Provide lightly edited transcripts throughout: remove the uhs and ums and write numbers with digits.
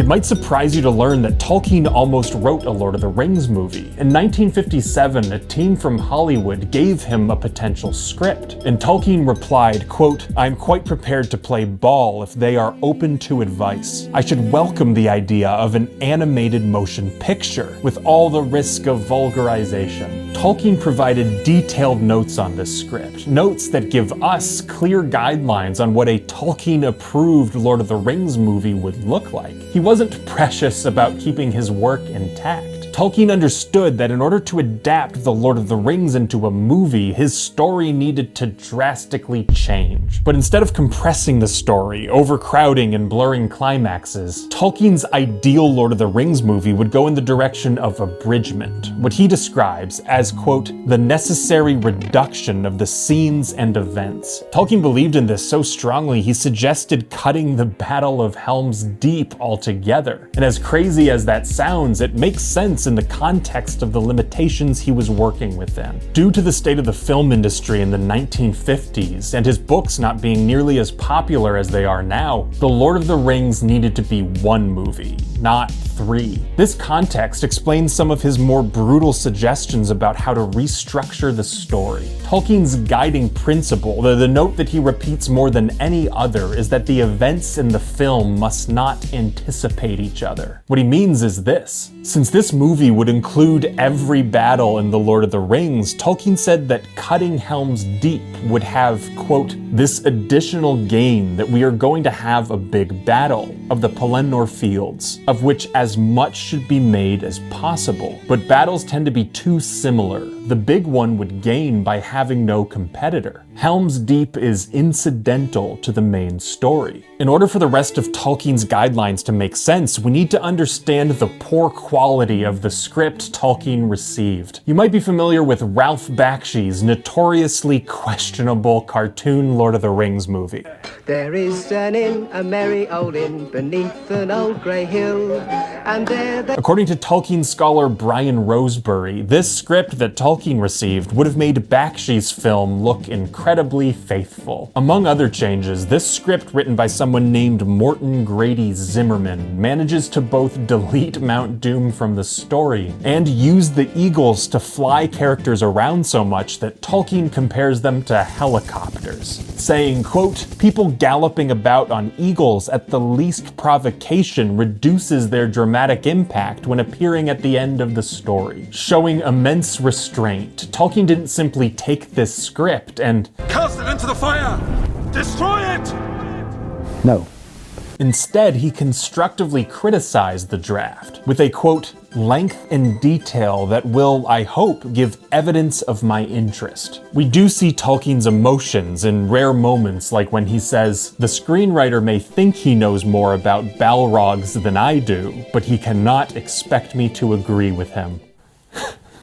It might surprise you to learn that Tolkien almost wrote a Lord of the Rings movie. In 1957, a team from Hollywood gave him a potential script, and Tolkien replied, quote, "I'm quite prepared to play ball if they are open to advice. I should welcome the idea of an animated motion picture, with all the risk of vulgarization." Tolkien provided detailed notes on this script, notes that give us clear guidelines on what a Tolkien-approved Lord of the Rings movie would look like. He wasn't precious about keeping his work intact. Tolkien understood that in order to adapt The Lord of the Rings into a movie, his story needed to drastically change. But instead of compressing the story, overcrowding and blurring climaxes, Tolkien's ideal Lord of the Rings movie would go in the direction of abridgment, what he describes as, quote, "the necessary reduction of the scenes and events." Tolkien believed in this so strongly, he suggested cutting the Battle of Helm's Deep altogether. And as crazy as that sounds, it makes sense in the context of the limitations he was working within. Due to the state of the film industry in the 1950s, and his books not being nearly as popular as they are now, The Lord of the Rings needed to be one movie, not three. This context explains some of his more brutal suggestions about how to restructure the story. Tolkien's guiding principle, the note that he repeats more than any other, is that the events in the film must not anticipate each other. What he means is this. Since this movie would include every battle in The Lord of the Rings, Tolkien said that cutting Helm's Deep would have, quote, "this additional gain that we are going to have a big battle of the Pelennor Fields, of which as much should be made as possible. But battles tend to be too similar. The big one would gain by having no competitor. Helm's Deep is incidental to the main story." In order for the rest of Tolkien's guidelines to make sense, we need to understand the poor quality of the script Tolkien received. You might be familiar with Ralph Bakshi's notoriously questionable cartoon Lord of the Rings movie. There is an inn, a merry old inn, beneath an old grey hill, and there the... According to Tolkien scholar Brian Roseberry, this script that Tolkien received would have made Bakshi's film look incredibly faithful. Among other changes, this script written by someone named Morton Grady Zimmerman manages to both delete Mount Doom from the story and use the eagles to fly characters around so much that Tolkien compares them to helicopters, saying, quote, "People galloping about on eagles at the least provocation reduces their dramatic impact when appearing at the end of the story." Showing immense restraint, Tolkien didn't simply take this script and cast it into the fire! Destroy it! No. Instead, he constructively criticized the draft with a, quote, "length and detail that will, I hope, give evidence of my interest." We do see Tolkien's emotions in rare moments, like when he says, "The screenwriter may think he knows more about Balrogs than I do, but he cannot expect me to agree with him."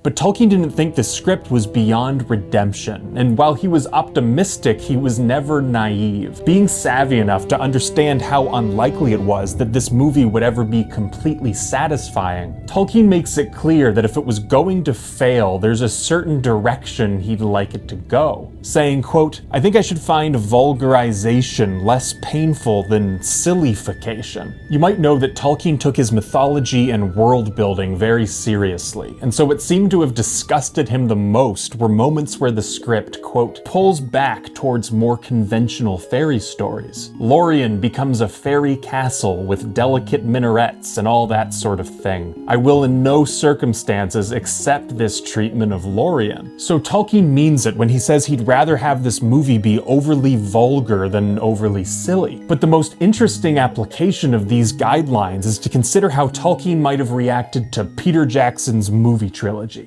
But Tolkien didn't think the script was beyond redemption, and while he was optimistic, he was never naive. Being savvy enough to understand how unlikely it was that this movie would ever be completely satisfying, Tolkien makes it clear that if it was going to fail, there's a certain direction he'd like it to go, saying, quote, "I think I should find vulgarization less painful than sillification." You might know that Tolkien took his mythology and world building very seriously, and so it seemed to have disgusted him the most were moments where the script, quote, "pulls back towards more conventional fairy stories. Lorien becomes a fairy castle with delicate minarets and all that sort of thing. I will in no circumstances accept this treatment of Lorien." So Tolkien means it when he says he'd rather have this movie be overly vulgar than overly silly. But the most interesting application of these guidelines is to consider how Tolkien might have reacted to Peter Jackson's movie trilogy.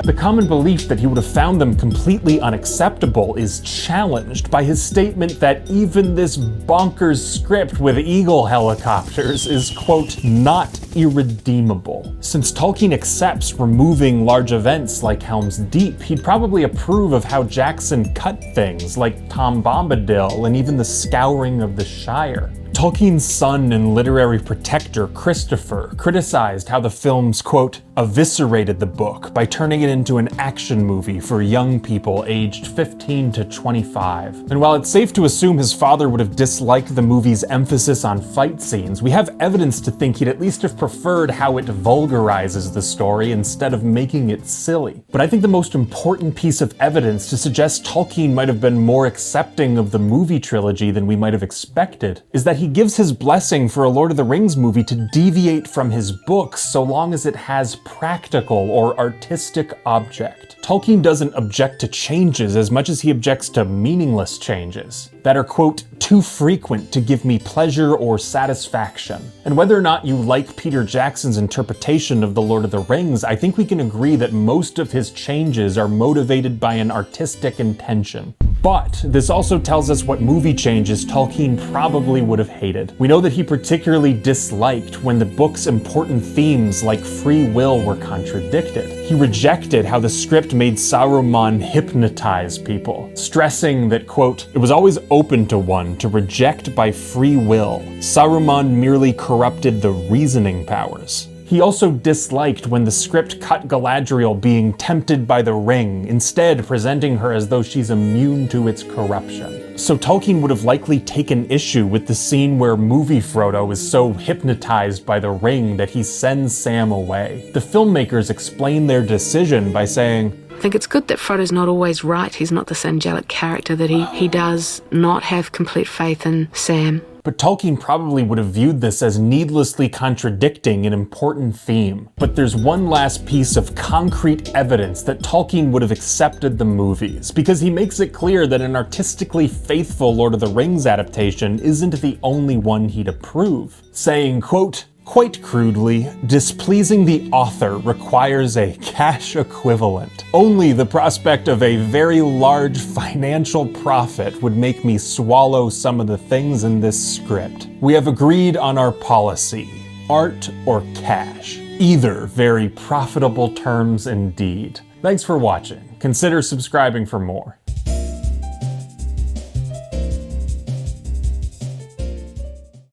The common belief that he would have found them completely unacceptable is challenged by his statement that even this bonkers script with eagle helicopters is, quote, "not irredeemable." Since Tolkien accepts removing large events like Helm's Deep, he'd probably approve of how Jackson cut things like Tom Bombadil and even the Scouring of the Shire. Tolkien's son and literary protector, Christopher, criticized how the films, quote, eviscerated the book by turning it into an action movie for young people aged 15 to 25. And while it's safe to assume his father would have disliked the movie's emphasis on fight scenes, we have evidence to think he'd at least have preferred how it vulgarizes the story instead of making it silly. But I think the most important piece of evidence to suggest Tolkien might have been more accepting of the movie trilogy than we might have expected is that he gives his blessing for a Lord of the Rings movie to deviate from his books so long as it has practical or artistic object. Tolkien doesn't object to changes as much as he objects to meaningless changes that are, quote, too frequent to give me pleasure or satisfaction. And whether or not you like Peter Jackson's interpretation of The Lord of the Rings, I think we can agree that most of his changes are motivated by an artistic intention. But this also tells us what movie changes Tolkien probably would have hated. We know that he particularly disliked when the book's important themes like free will were contradicted. He rejected how the script made Saruman hypnotize people, stressing that, quote, it was always open to one to reject by free will. Saruman merely corrupted the reasoning powers. He also disliked when the script cut Galadriel being tempted by the ring, instead presenting her as though she's immune to its corruption. So Tolkien would have likely taken issue with the scene where movie Frodo is so hypnotized by the ring that he sends Sam away. The filmmakers explain their decision by saying, I think it's good that Frodo's not always right. He's not this angelic character, that he does not have complete faith in Sam. But Tolkien probably would have viewed this as needlessly contradicting an important theme. But there's one last piece of concrete evidence that Tolkien would have accepted the movies, because he makes it clear that an artistically faithful Lord of the Rings adaptation isn't the only one he'd approve, saying, quote, quite crudely, displeasing the author requires a cash equivalent. Only the prospect of a very large financial profit would make me swallow some of the things in this script. We have agreed on our policy, art or cash. Either very profitable terms indeed. Thanks for watching. Consider subscribing for more.